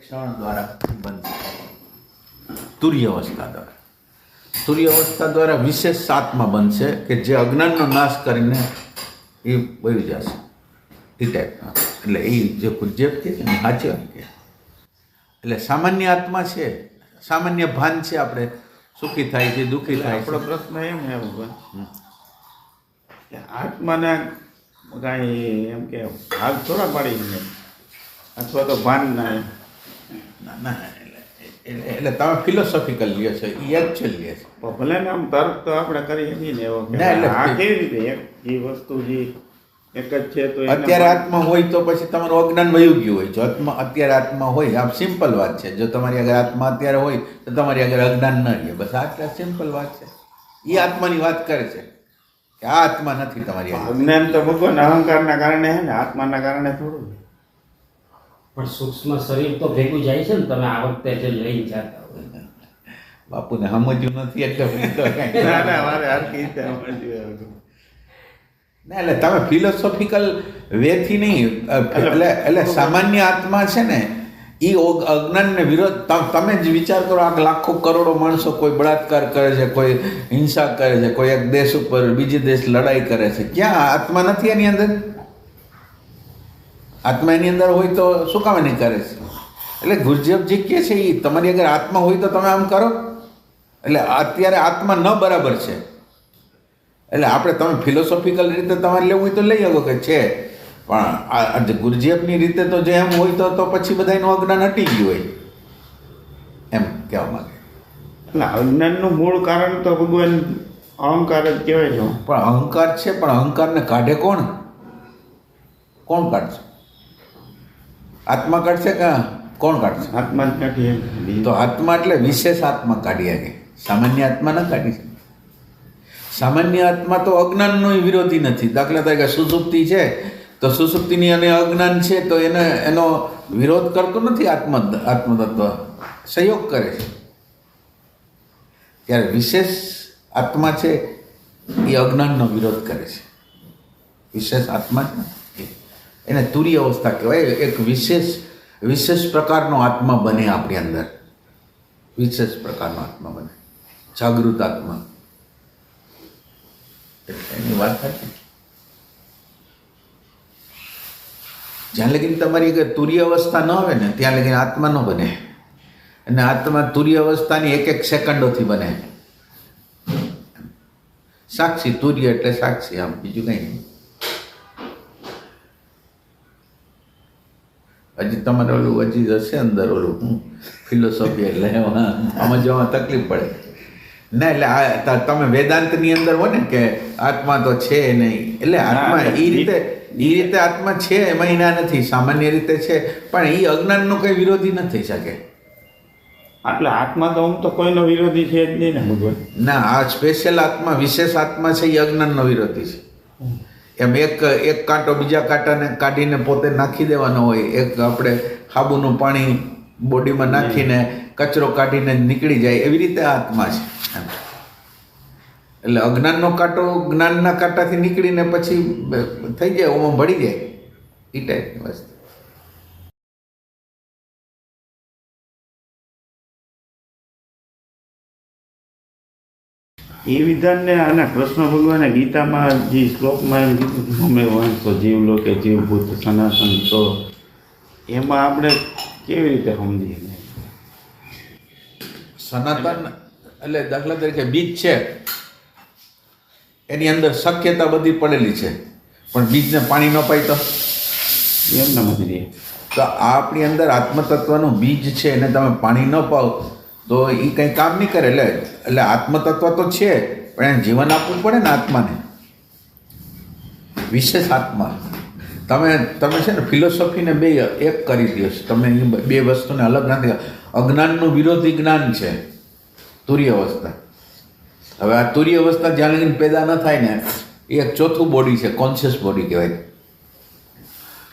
ક્ષણ દ્વારા બનશે, તુર્યાવસ્થા દ્વારા. તુર્યાવસ્થા દ્વારા વિશેષ આત્મા બનશે કે જે અજ્ઞાનનો નાશ કરીને એ વહી જશે. એ ટાઈપના એટલે એ જે પૂજ્યપ કે છે ને સાચી વાત કે એટલે સામાન્ય આત્મા છે, સામાન્ય ભાન છે. આપણે સુખી થાય છે, દુઃખી થાય છે. આપણો પ્રશ્ન એમ છે કે આત્માને કાંઈ એમ કે ભાગ થોડા પાડી દે અથવા તો ભાન ના ના ના એટલે તમે ફિલોસોફિકલ લ્યો છો, એ એકચ્યુઅલ લે છે. ભલે ને આમ તર્ક તો આપણે કરીએ નહીં ને એવો કે ના, એટલે આ કેવી રીતે એ વસ્તુ જે એક જ છે તો એને અત્યારે આત્મા હોય તો પછી તમારું અજ્ઞાન વયું ગયું હોય. જો અત્યારે આત્મા હોય, આ સિમ્પલ વાત છે. જો તમારી આગળ આત્મા અત્યારે હોય તો તમારી આગળ અજ્ઞાન ન રહે. બસ આટલા સિમ્પલ વાત છે. એ આત્માની વાત કરે છે કે આ આત્મા નથી તમારી આગળ. અજ્ઞાન તો ભગવાન અહંકારના કારણે છે ને, આત્માના કારણે થોડું. પણ સૂક્ષ્મ શરીર તો ભેગું જાય છે ને, તમે આ વખતે જે લઈને જતા હોય. બાપુને સમજ્યું નથી એટલે હું તો કાંઈ ના ના મારે હરખી રીતે સમજ્યું. ના એટલે તમે ફિલોસોફિકલ વેથી નહીં એટલે સામાન્ય આત્મા છે ને એ અજ્ઞાનને વિરોધ. તમે જ વિચાર કરો, આ લાખો કરોડો માણસો કોઈ બળાત્કાર કરે છે, કોઈ હિંસા કરે છે, કોઈ એક દેશ ઉપર બીજી દેશ લડાઈ કરે છે. ક્યાં આત્મા નથી એની અંદર? આત્મા એની અંદર હોય તો શું કામ નહીં કરે છે? એટલે ગુરજબજી કહે છે એ તમારી અગર આત્મા હોય તો તમે આમ કરો. એટલે અત્યારે આત્મા ન બરાબર છે. એટલે આપણે તમે ફિલોસોફિકલ રીતે તમારે લેવું હોય તો લઈ શકો કે છે, પણ આ ગુરજેબની રીતે તો જે એમ હોય તો પછી બધાનું અજ્ઞાન હટી ગયું હોય એમ કહેવા માંગે. એટલે અજ્ઞાનનું મૂળ કારણ તો ભગવાન અહંકાર જ કહેવાય છે. પણ અહંકાર છે, પણ અહંકારને કાઢે કોણ? કોણ કાઢશે? આત્મા કાઢશે કે કોણ કાઢશે? આત્મા જ નથી. તો આત્મા એટલે વિશેષ આત્મા કાઢી શકે, સામાન્ય આત્મા ન કાઢી શકે. સામાન્ય આત્મા તો અજ્ઞાનનો વિરોધી નથી. દાખલા તરીકે સુષુપ્તિ છે તો સુષુપ્તિની અને અજ્ઞાન છે તો એનો વિરોધ કરતો નથી. આત્મતત્વ સહયોગ કરે છે. ત્યારે વિશેષ આત્મા છે એ અજ્ઞાનનો વિરોધ કરે છે. વિશેષ આત્મા એને તુર્ય અવસ્થા કહેવાય. એક વિશેષ પ્રકારનો આત્મા બને આપણી અંદર. વિશેષ પ્રકારનો આત્મા બને, જાગૃત આત્મા. એની વાત થાય. જ્યાં લગીન તમારી અગર તુર્ય અવસ્થા ન આવે ને ત્યાં લગીન આત્મા ન બને. અને આત્મા તુર્ય અવસ્થાની એક સેકન્ડોથી બને. સાક્ષી, તુર્ય એટલે સાક્ષી, આમ બીજું કંઈ નહીં. હજી તમારે ઓલું હજી હશે અંદર ઓલું ફિલોસોફી એટલે સમજવામાં તકલીફ પડે. ના એટલે તમે વેદાંતની અંદર હો ને કે આત્મા તો છે નહીં. એટલે આત્મા એ રીતે આત્મા છે એમાં ના નથી, સામાન્ય રીતે છે, પણ એ અજ્ઞાનનો કંઈ વિરોધી ન થઈ શકે. એટલે આત્મા તો આમ તો કોઈનો વિરોધી છે જ નહીં ને ભગવાન. ના, આ સ્પેશિયલ આત્મા, વિશેષ આત્મા છે એ અજ્ઞાનનો વિરોધી છે. એમ એક કાંટો બીજા કાંટાને કાઢીને પોતે નાખી દેવાનો હોય. એક આપણે સાબુનું પાણી બોડીમાં નાખીને કચરો કાઢીને નીકળી જાય, એવી રીતે આત્મા છે. એટલે અજ્ઞાનનો કાંટો જ્ઞાનના કાંટાથી નીકળીને પછી થઈ જાય, ઓમાં ભળી જાય, એ ટાઈપની વસ્તુ. એ વિધાનને અને કૃષ્ણ ભગવાને ગીતામાં જે શ્લોકમાં એમ કીધું અમે વાંચો જીવલો કે જીવભૂત સનાતન, તો એમાં આપણે કેવી રીતે સમજીએ? સનાતન એટલે દાખલા તરીકે બીજ છે, એની અંદર શક્યતા બધી પડેલી છે, પણ બીજને પાણી ન પાય તો એમને સમજીએ. તો આપણી અંદર આત્મતત્વનું બીજ છે, એને તમે પાણી ન પાવ તો એ કંઈ કામ નહીં કરે. એટલે આત્મતત્વ તો છે, પણ એને જીવન આપવું પડે ને આત્માને. વિશેષ આત્મા તમે છે ને ફિલોસોફીને બે એક કરી દો છો. તમે બે વસ્તુને અલગ નથી. અજ્ઞાનનું વિરોધી જ્ઞાન છે તુર્ય અવસ્થા. હવે આ તુર્ય અવસ્થા જ્યાં લગીને પેદા ન થાય ને, એ એક ચોથું બોડી છે, કોન્શિયસ બોડી કહેવાય.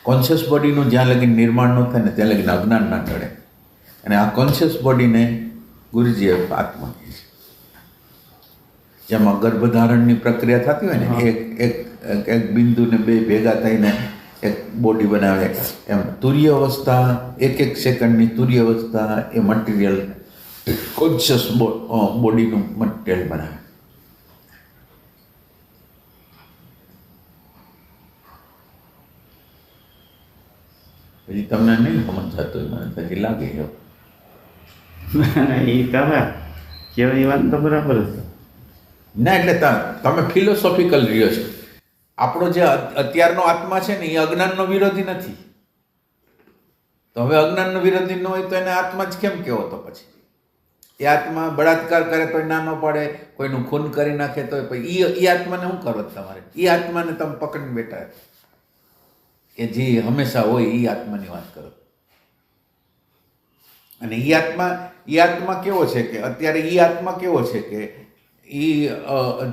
કોન્શિયસ બોડીનું જ્યાં લગીને નિર્માણ ન થાય ને ત્યાં લગીને અજ્ઞાન ના ટળે. અને આ કોન્શિયસ બોડીને ગુરુજીએ આત્મા કહે છે. જેમાં ગર્ભધારણની પ્રક્રિયા થતી હોય ને, એક બિંદુને બે ભેગા થઈને એક બોડી બનાવે એમ તુર્ય અવસ્થા એક સેકન્ડની તુર્ય અવસ્થા એ મટીરિયલ કોન્શિયસ બોડીનું મટીરિયલ બનાવે. પછી તમને નહીં સમજ થતું મને પછી લાગે છે. એ તમે કેવી વાત તો બરાબર છે. ના એટલે તમે ફિલોસોફિકલ રહ્યો છો. આપણો જે અત્યારનો આત્મા છે ને એ અજ્ઞાનનો વિરોધી નથી. તો હવે અજ્ઞાનનો વિરોધી ન હોય તો એને આત્મા જ કેમ કહેવો? તો પછી એ આત્મા બળાત્કાર કરે તો ના ન પડે, કોઈનું ખૂન કરી નાખે તો એ આત્માને શું કરો તમારે? એ આત્માને તમે પકડીને બેઠા કે જે હંમેશા હોય એ આત્માની વાત કરો. અને એ આત્મા કેવો છે કે અત્યારે એ આત્મા કેવો છે કે એ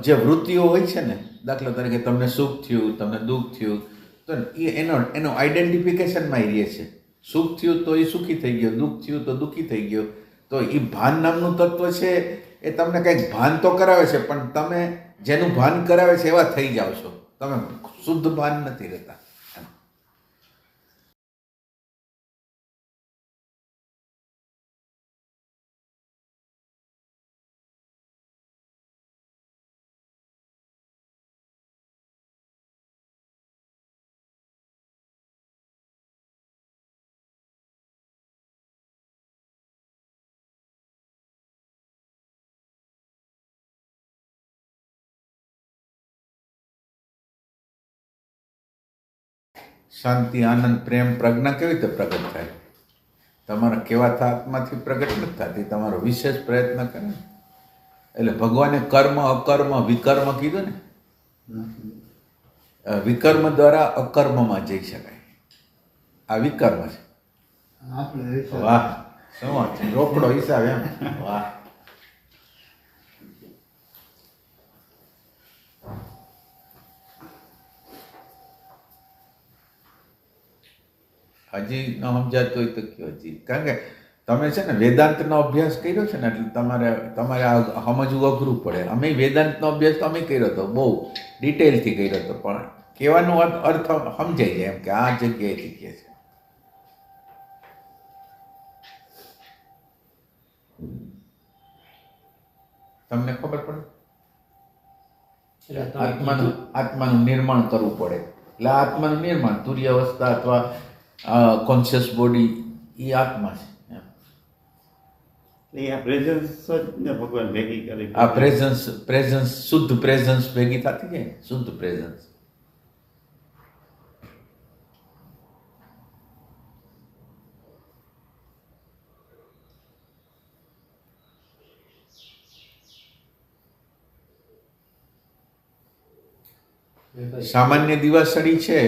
જે વૃત્તિઓ હોય છે ને, દાખલા તરીકે તમને સુખ થયું, તમને દુઃખ થયું, તો એનો આઈડેન્ટિફિકેશનમાં એ રહે છે. સુખ થયું તો એ સુખી થઈ ગયો, દુઃખ થયું તો દુઃખી થઈ ગયો. તો એ ભાન નામનું તત્વ છે એ તમને કંઈક ભાન તો કરાવે છે, પણ તમે જેનું ભાન કરાવે છે એવા થઈ જાઓ છો. તમે શુદ્ધ ભાન નથી રહેતા. શાંતિ, આનંદ, પ્રેમ, પ્રજ્ઞા કેવી રીતે પ્રગટ થાય? તમારા કહેવાતા આત્માથી પ્રગટ નથી થતી, તમારો વિશેષ પ્રયત્ન કરે. એટલે ભગવાને કર્મ, અકર્મ, વિકર્મ કીધું ને. વિકર્મ દ્વારા અકર્મમાં જઈ શકાય. આ વિકર્મ છે. વાહ, શું વાત છે! રોકડો હિસાબ એમ. વાહ. હજી ન સમજાતું હોય તો કયો હજી. કારણ કે તમે છે ને વેદાંતનો અભ્યાસ કર્યો છે ને, એટલે તમારે આ સમજવું અઘરું પડે. અમે વેદાંતનો અભ્યાસ તો અમે કર્યો હતો, બહુ ડિટેલથી કર્યો હતો, પણ કહેવાનો અર્થ સમજાઈ જાય એમ કે આ જગ્યાએથી કહે છે. તમને ખબર પડે? આત્માનું નિર્માણ કરવું પડે. એટલે આત્માનું નિર્માણ, તુર્ય અવસ્થા અથવા કોન્શિયસ બોડી એ આત્મા છે. આ પ્રેઝન્સ જ ને ભગવાન ભેગી કરી. આ પ્રેઝન્સ શુદ્ધ પ્રેઝન્સ ભેગી થતી જાય. શુદ્ધ પ્રેઝન્સ. સામાન્ય દિવાસળી છે,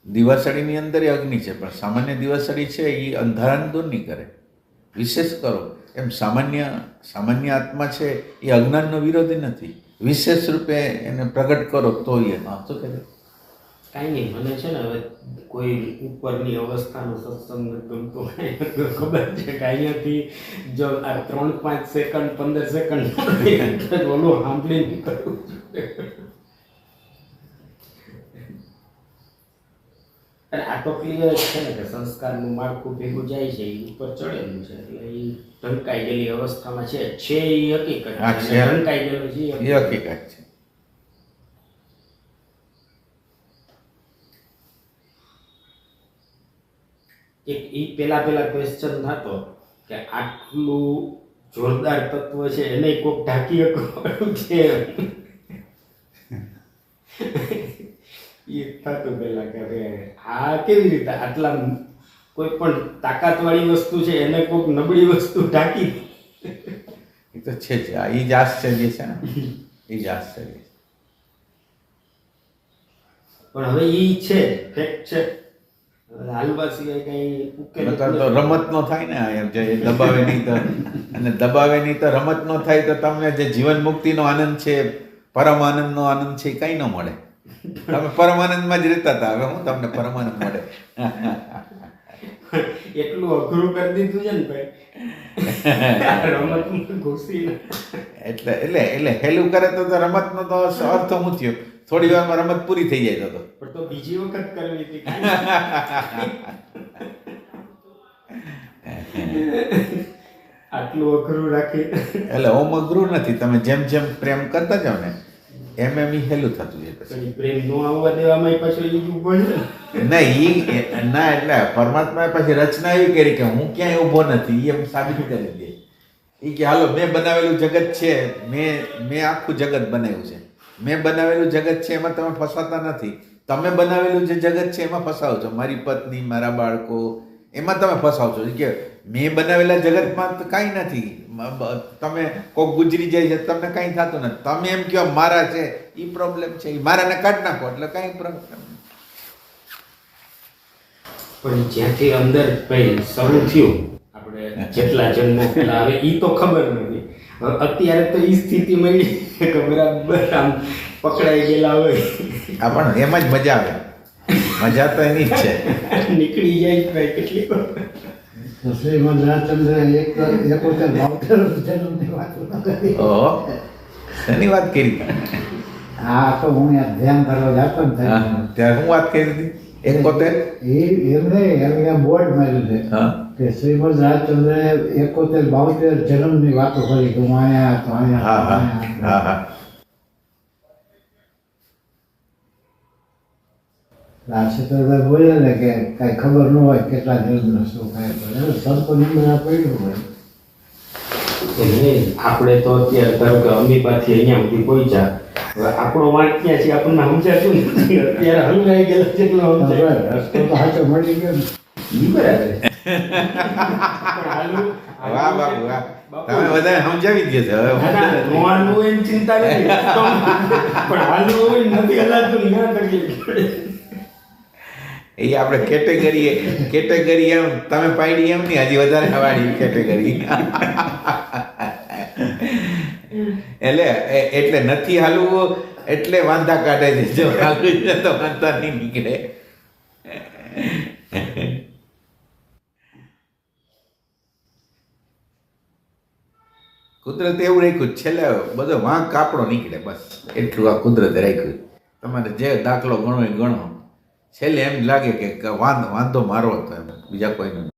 દિવાસળીની અંદર એ અગ્નિ છે, પણ સામાન્ય દિવાસળી છે એ અંધારાને દૂર નહીં કરે. વિશેષ કરો એમ સામાન્ય આત્મા છે એ અજ્ઞાનનો વિરોધી નથી. વિશેષ રૂપે એને પ્રગટ કરો તો એ શું કહે? કાંઈ નહીં, મને છે ને હવે કોઈ ઉપરની અવસ્થાનો સત્સંગ ગમતો હોય તો ખબર છે કે અહીંયાથી જો આ 3-5 સેકન્ડ 15 સેકન્ડ ઓલું સાંભળીને કરવું જોઈએ. અને આ તો ક્લિયર છે ને કે સંસ્કારનું માળખું ભેગું જાય છે, એ ઉપર ચડેલું છે, એટલે એ ઢંકાઈ ગયેલી અવસ્થામાં છે એ હકીકત છે. ઢંકાઈ ગયેલું છે એ હકીકત છે. એક એ પેલા ક્વેશ્ચન થતો કે આટલું જોરદાર તત્વ છે એને કોક ઢાંકી શકવાનું છે એ થતું પેલા કે આ કેવી રીતે આટલા કોઈ પણ તાકાતવાળી વસ્તુ છે એને કોક નબળી વસ્તુ ઢાંકી. એ તો છે જ. એ જ આશ્ચર્ય છે ને, એ જ આશ્ચર્ય છે. પણ હવે એ છે ફેક્ટ છે, હાલવા સિવાય કઈ ઉકેલ તો રમત નો થાય ને. એમ જે દબાવે નહીં તો, અને દબાવે નહીં તો રમત નો થાય તો તમને જે જીવન મુક્તિનો આનંદ છે, પરમ આનંદનો આનંદ છે એ કઈ ન મળે. તમે પરમાનંદમાં જ રહેતા હતા, હવે હું તમને પરમાનંદ મળે? એટલું અઘરું કરી દીધું છે ને ભાઈ રમતમાં ઘૂસી. એટલે હેલું કરે તો રમતનો તો અર્થ શું થયો? થોડી વારમાં રમત પૂરી થઈ જાય તો પણ તો બીજી વખત કરવી હતી આટલું અઘરું રાખી એટલે ઓમ અઘરું નથી, તમે જેમ જેમ પ્રેમ કરતા જાઓ ને એમ એમ ઈ હેલું થતું જાય પછી. પછી પ્રેમ નો આવવા દેવામાં પાછું એ ઊભો છે ના ના એટલે પરમાત્માએ પછી રચના એવી કરી કે હું ક્યાંય ઊભો નથી, એ એમ સાબિત કરી દે. એ કે હાલો મેં બનાવેલું જગત છે, મેં આખું જગત બનાવ્યું છે, મેં બનાવેલું જગત છે એમાં તમે ફસાતા નથી, તમે બનાવેલું જે જગત છે એમાં ફસાવો છો, મારી પત્ની, મારા બાળકો, એમાં તમે ફસાવો છો. કે મેં બનાવેલા જગતમાં તો કાંઈ નથી, તમે કોઈક ગુજરી જાય છે તમને કાંઈ થતું નથી, તમે એમ કહો મારા છે એ પ્રોબ્લેમ છે, એ મારાને કાઢી નાખો એટલે કાંઈ પ્રોબ્લેમ. પણ જ્યાંથી અંદર કઈ શરૂ થયું આપણે જેટલા જન્મો પેલા હવે ઈ તો ખબર નથી. હવે અત્યારે તો ઈ સ્થિતિ મળી કે બરાબર આમ પકડાઈ ગયેલા હોય આ પણ એમાં જ મજા આવે, મજા તો એની જ છે. નીકળી જાય ભાઈ કેટલી વાર. તો શ્રીમદ રાજચંદ્ર એકોતેર બાવતેર જન્મની વાત કરી. ઓહો, શેની વાત કરી? હા તો હું યાર ધ્યાન કરવા જતો ને હા, ત્યારે હું વાત કરી હતી 71. એમને બોર્ડ માર્યું છે હા કે શ્રીમદ રાજચંદ્ર 71-72 જન્મની વાતો કરી કે હું અહીંયા હતો, અહીંયા હા હતો, હા અહીંયા હતો. હા હા. રાજચંદ્રભાઈ બોલે ને કે કઈ ખબર ન હોય કેટલા જન્મ શું કાંઈ પડે સંતો નિમણા પડ્યું હોય. આપણે તો અત્યારે ધારો કે અમીબાથી અહીંયા સુધી પહોંચ્યા, હવે આપણો વાંક ક્યાં છે આપણને સમજાતું નથી, અત્યારે હલવાઈ ગયેલા જેટલો સમજાય. રસ્તો તો સાચો મળી ગયો ને. ઈ બરાબર છે. પણ વાહ બાપુ વાહ, તમે બધાને સમજાવી જ છે હવે. રોવાનું હોય એમ ચિંતા નથી પણ હાલવું હોય ને નથી હલાતું ને ના તકલીફ પડે. એ આપણે કેટેગરી એમ તમે પાડી એમ નહીં, હજી વધારે વાળી કેટેગરી. એટલે નથી હાલવું એટલે વાંધા કાઢે છે, જો હાલવું છે તો વાંધા નહીં નીકળે. કુદરતે એવું રાખ્યું, છેલ્લે બધો વાંક કાપડો નીકળે, બસ એટલું આ કુદરતે રાખ્યું. તમારે જે દાખલો ગણો એ ગણો, છેલ્લે એમ લાગે કે વાંધો મારો હતો, એમ બીજા કોઈનો નહીં.